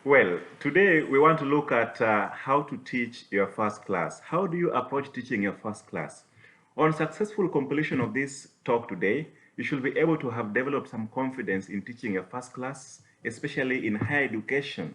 Well, today we want to look at how to teach your first class. How do you approach teaching your first class? On successful completion of this talk today, you should be able to have developed some confidence in teaching your first class, especially in higher education.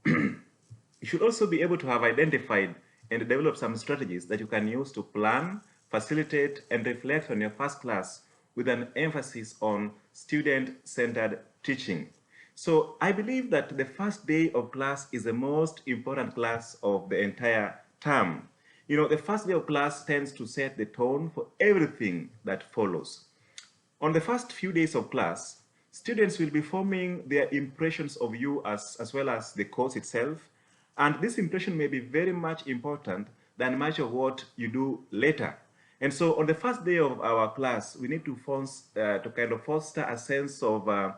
You should also be able to have identified and developed some strategies that you can use to plan, facilitate, and reflect on your first class with an emphasis on student-centered teaching. So I believe that the first day of class is the most important class of the entire term. You know, the first day of class tends to set the tone for everything that follows. On the first few days of class, students will be forming their impressions of you as well as the course itself. And this impression may be very much important than much of what you do later. And so on the first day of our class, we need to kind of foster a sense of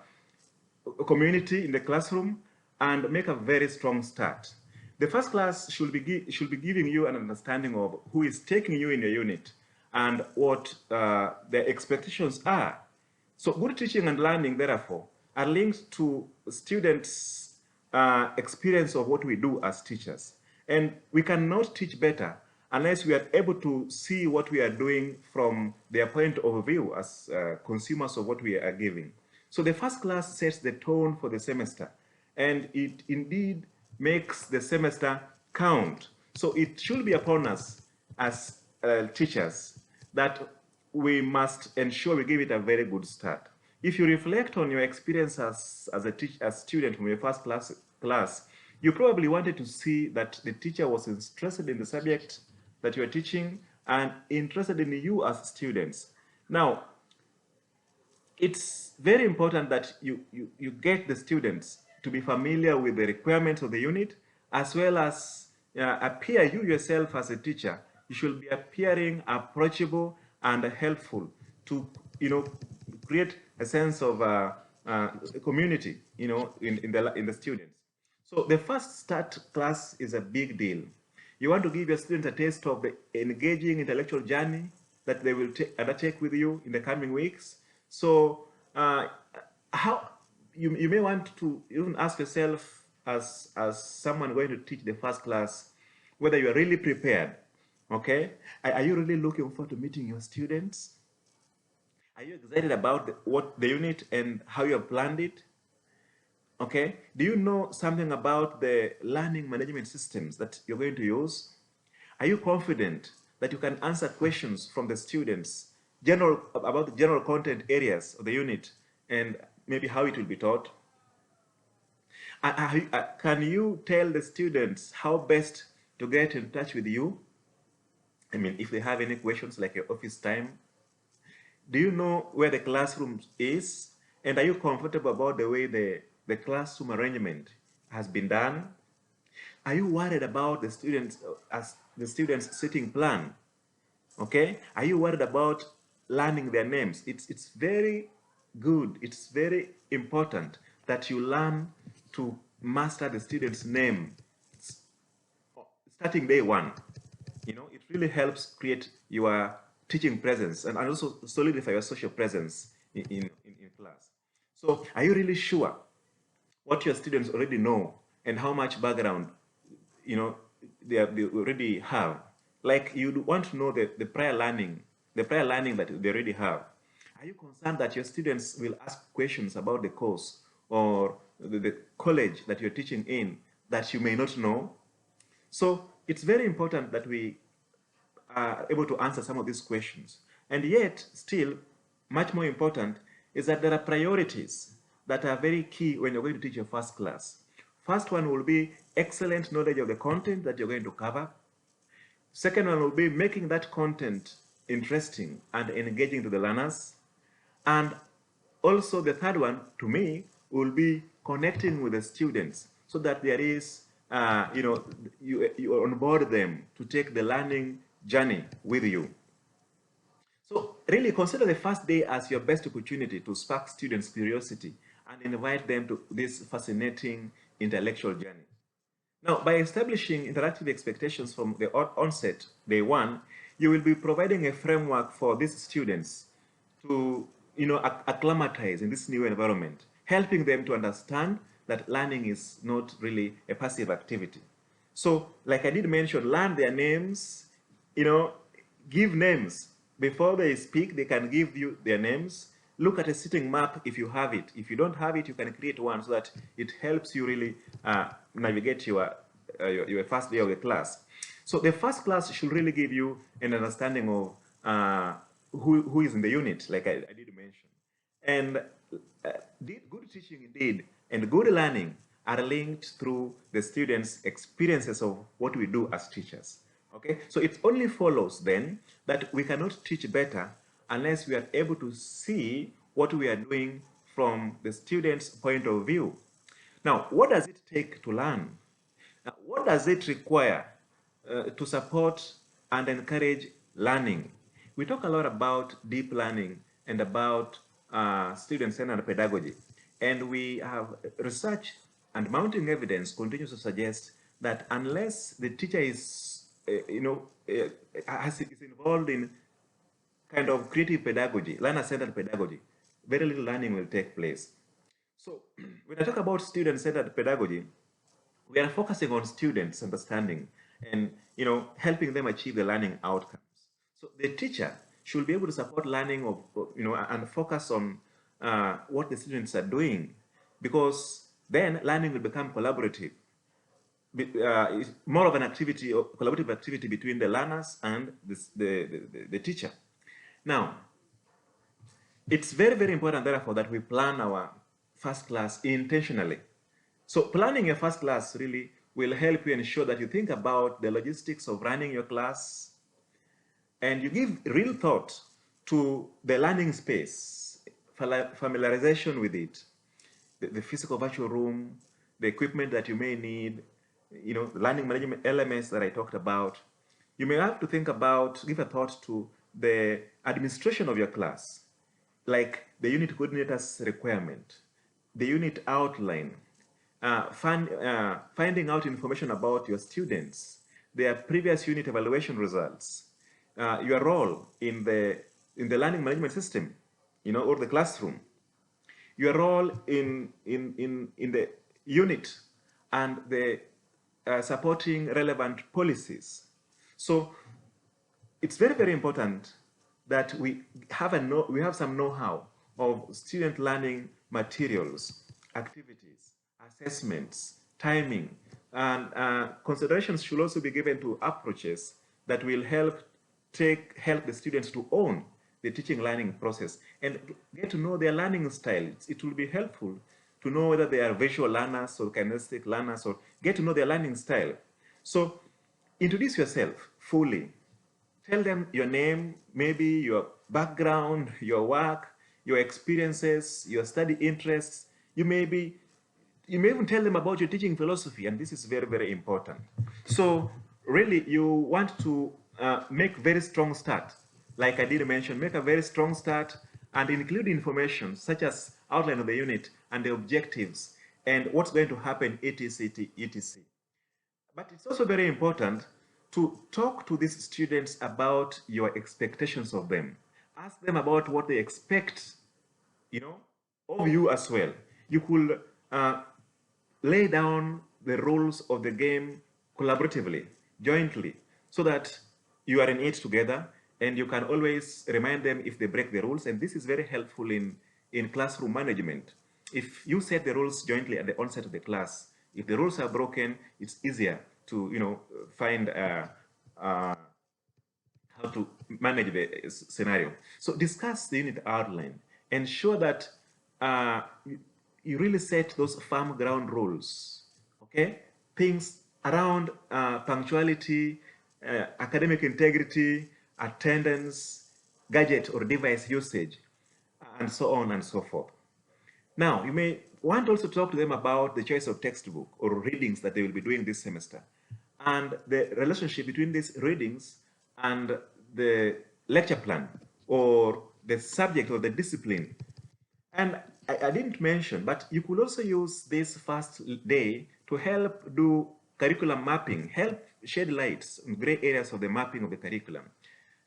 community in the classroom and make a very strong start. The first class should be giving you an understanding of who is taking you in your unit and what their expectations are. So good teaching and learning, therefore, are linked to students' experience of what we do as teachers. And we cannot teach better unless we are able to see what we are doing from their point of view as consumers of what we are giving. So the first class sets the tone for the semester, and it indeed makes the semester count. So it should be upon us as teachers that we must ensure we give it a very good start. If you reflect on your experience as a student from your first class, you probably wanted to see that the teacher was interested in the subject that you are teaching and interested in you as students. Now, it's very important that you get the students to be familiar with the requirements of the unit, as well as appear you yourself as a teacher. You should be appearing approachable and helpful to, create a sense of community, in the students. So the first start class is a big deal. You want to give your students a taste of the engaging intellectual journey that they will undertake with you in the coming weeks. So how you may want to even ask yourself as someone going to teach the first class whether you are really prepared. Okay, are you really looking forward to meeting your students? Are you excited about what the unit and how you have planned it? Okay, do you know something about the learning management systems that you're going to use? Are you confident that you can answer questions from the students about the general content areas of the unit and maybe how it will be taught? Can you tell the students how best to get in touch with you? I mean, if they have any questions like your office time, do you know where the classroom is? And are you comfortable about the way the classroom arrangement has been done? Are you worried about the students as the students' sitting plan? Okay? Are you worried about learning their names? It's very good. It's very important that you learn to master the student's name starting day one. It really helps create your teaching presence and also solidify your social presence in class. So are you really sure what your students already know and how much background they already have? Like you want to know the prior learning that they already have. Are you concerned that your students will ask questions about the course or the college that you're teaching in that you may not know? So it's very important that we are able to answer some of these questions. And yet, still, much more important is that there are priorities that are very key when you're going to teach your first class. First one will be excellent knowledge of the content that you're going to cover. Second one will be making that content interesting and engaging to the learners. And also the third one, to me, will be connecting with the students so that there is, you onboard them to take the learning journey with you. So really consider the first day as your best opportunity to spark students' curiosity and invite them to this fascinating intellectual journey. Now, by establishing interactive expectations from the onset, day one, you will be providing a framework for these students to, acclimatize in this new environment, helping them to understand that learning is not really a passive activity. So, like I did mention, learn their names, you know, give names. Before they speak, they can give you their names. Look at a sitting map if you have it. If you don't have it, you can create one so that it helps you really navigate your first day of the class. So the first class should really give you an understanding of who is in the unit, like I did mention. And good teaching indeed and good learning are linked through the students' experiences of what we do as teachers. Okay, so it only follows then that we cannot teach better unless we are able to see what we are doing from the student's point of view. Now, what does it take to learn? Now, what does it require to support and encourage learning? We talk a lot about deep learning and about student-centered pedagogy. And we have research and mounting evidence continues to suggest that unless the teacher is, is involved in kind of creative pedagogy, learner-centered pedagogy, very little learning will take place. So when I talk about student-centered pedagogy, we are focusing on students' understanding and helping them achieve the learning outcomes. So the teacher should be able to support learning and focus on what the students are doing, because then learning will become collaborative. It's more of an activity or collaborative activity between the learners and the teacher. Now, it's very, very important, therefore, that we plan our first class intentionally. So planning your first class really will help you ensure that you think about the logistics of running your class and you give real thought to the learning space, familiarization with it, the physical virtual room, the equipment that you may need, the learning management elements that I talked about. You may have to think about, give a thought to the administration of your class, like the unit coordinator's requirement, the unit outline, finding out information about your students, their previous unit evaluation results, your role in the learning management system, or the classroom, your role in the unit, and the supporting relevant policies. So it's very, very important that we have some know-how of student learning materials, activities, assessments, timing, and considerations should also be given to approaches that will help the students to own the teaching learning process and get to know their learning style. It will be helpful to know whether they are visual learners or kinesthetic learners, or get to know their learning style. So introduce yourself fully. Tell them your name, maybe your background, your work, your experiences, your study interests. You may even tell them about your teaching philosophy, and this is very, very important. So really, you want to make very strong start. Like I did mention, make a very strong start and include information such as outline of the unit and the objectives and what's going to happen, etc., etc. But it's also very important to talk to these students about your expectations of them. Ask them about what they expect, of you as well. You could lay down the rules of the game collaboratively, jointly, so that you are in it together and you can always remind them if they break the rules. And this is very helpful in classroom management. If you set the rules jointly at the onset of the class, if the rules are broken, it's easier to find how to manage the scenario. So discuss the unit outline. Ensure that you really set those firm ground rules. Okay, things around punctuality, academic integrity, attendance, gadget or device usage, and so on and so forth. Now, you may want also to talk to them about the choice of textbook or readings that they will be doing this semester, and the relationship between these readings and the lecture plan or the subject or the discipline. And I didn't mention, but you could also use this first day to help do curriculum mapping, help shed lights on gray areas of the mapping of the curriculum.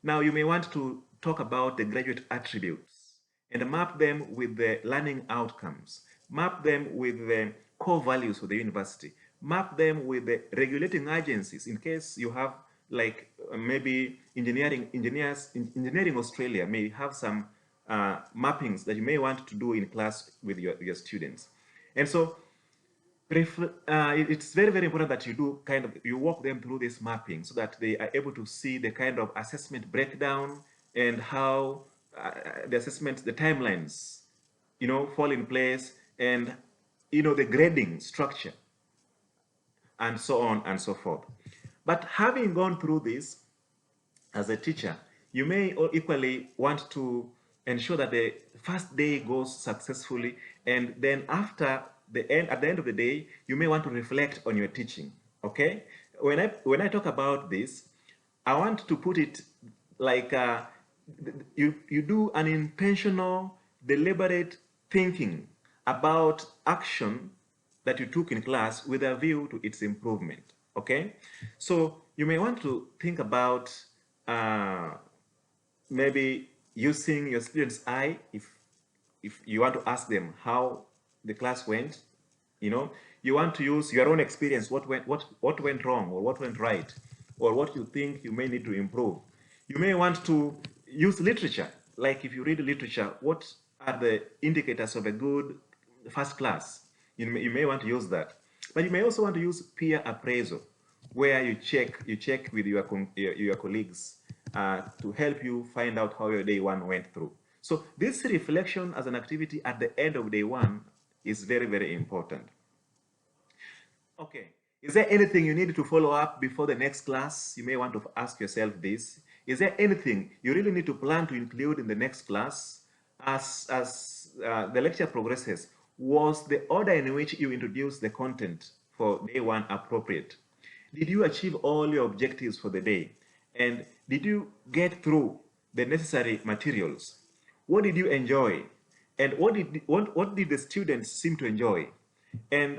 Now, you may want to talk about the graduate attributes and map them with the learning outcomes, map them with the core values of the university. Map them with the regulating agencies in case you have like maybe engineering Australia may have some mappings that you may want to do in class with your students. And so it's very, very important that you do you walk them through this mapping so that they are able to see the kind of assessment breakdown and how the assessment, the timelines, fall in place, and, the grading structure, and so on and so forth. But having gone through this as a teacher, you may equally want to ensure that the first day goes successfully, and then at the end of the day, you may want to reflect on your teaching. Okay? When I talk about this, I want to put it like you do an intentional, deliberate thinking about action that you took in class with a view to its improvement. Okay? So you may want to think about maybe using your students' eye if you want to ask them how the class went. You want to use your own experience, what went wrong or what went right, or what you think you may need to improve. You may want to use literature, like if you read literature, what are the indicators of a good first class? You may want to use that. But you may also want to use peer appraisal, where you check with your colleagues to help you find out how your day one went through. So this reflection as an activity at the end of day one is very, very important. Okay, is there anything you need to follow up before the next class? You may want to ask yourself this. Is there anything you really need to plan to include in the next class as the lecture progresses? Was the order in which you introduced the content for day one appropriate? Did you achieve all your objectives for the day? And did you get through the necessary materials? What did you enjoy? And what did the students seem to enjoy? And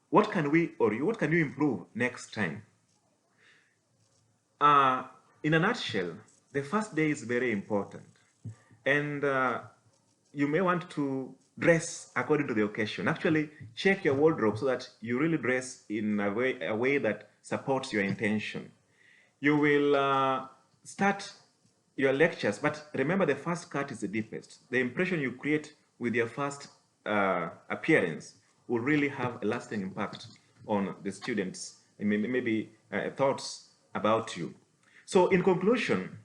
what can you improve next time? In a nutshell, the first day is very important. And you may want to dress according to the occasion. Actually, check your wardrobe so that you really dress in a way that supports your intention. You will start your lectures, but remember the first cut is the deepest. The impression you create with your first appearance will really have a lasting impact on the students, and maybe thoughts about you. So in conclusion,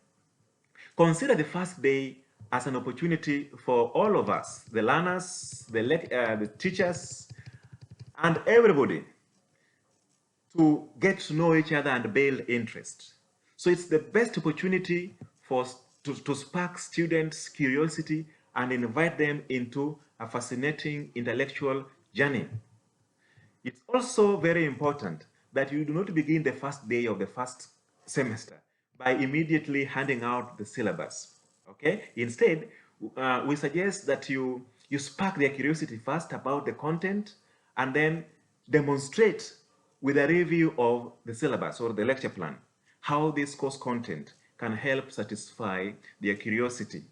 consider the first day as an opportunity for all of us, the learners, the teachers, and everybody to get to know each other and build interest. So it's the best opportunity to spark students' curiosity and invite them into a fascinating intellectual journey. It's also very important that you do not begin the first day of the first semester by immediately handing out the syllabus. Okay? Instead, we suggest that you spark their curiosity first about the content and then demonstrate with a review of the syllabus or the lecture plan how this course content can help satisfy their curiosity.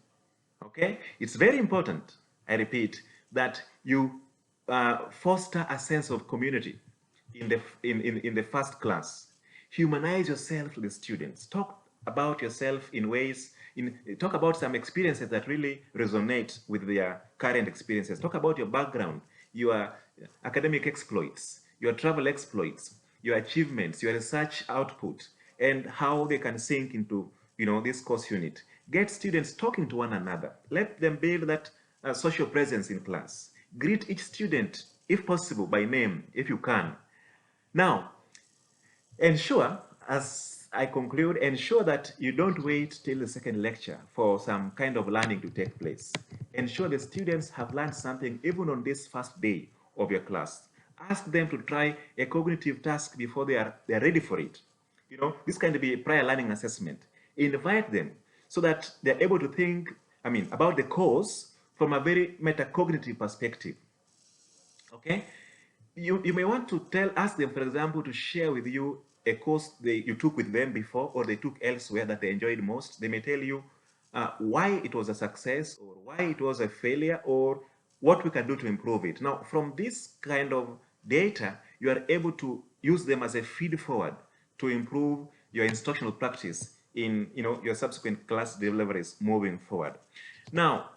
Okay? It's very important, I repeat, that you foster a sense of community in the first class. Humanize yourself to the students. Talk about yourself in ways, talk about some experiences that really resonate with their current experiences. Talk about your background, your academic exploits, your travel exploits, your achievements, your research output, and how they can sink into this course unit. Get students talking to one another. Let them build that social presence in class. Greet each student, if possible, by name, if you can. Now, ensure, as I conclude, ensure that you don't wait till the second lecture for some kind of learning to take place. Ensure the students have learned something even on this first day of your class. Ask them to try a cognitive task before they're ready for it. This can be a prior learning assessment. Invite them so that they're able to think, about the course from a very metacognitive perspective. Okay? You may want to ask them, for example, to share with you a course you took with them before or they took elsewhere that they enjoyed most. They may tell you why it was a success or why it was a failure or what we can do to improve it. Now, from this kind of data, you are able to use them as a feed forward to improve your instructional practice in your subsequent class deliveries moving forward. Now,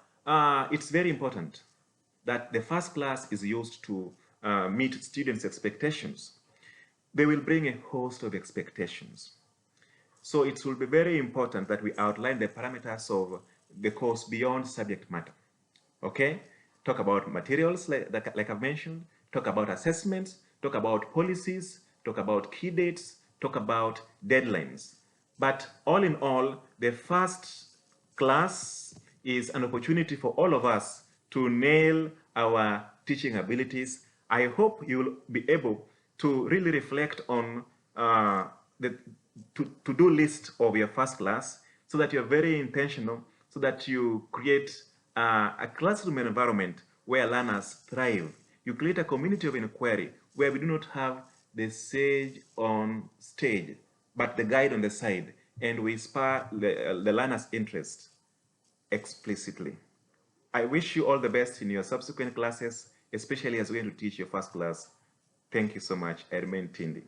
it's very important that the first class is used to meet students' expectations. They will bring a host of expectations. So it will be very important that we outline the parameters of the course beyond subject matter. Okay? Talk about materials like I've mentioned, talk about assessments, talk about policies, talk about key dates, talk about deadlines. But all in all, the first class is an opportunity for all of us to nail our teaching abilities. I hope you will be able to really reflect on the to-do list of your first class so that you're very intentional, so that you create a classroom environment where learners thrive. You create a community of inquiry where we do not have the sage on stage, but the guide on the side, and we spur the learner's interest explicitly. I wish you all the best in your subsequent classes, especially as we're going to teach your first class. Thank you so much. I remain Tindi.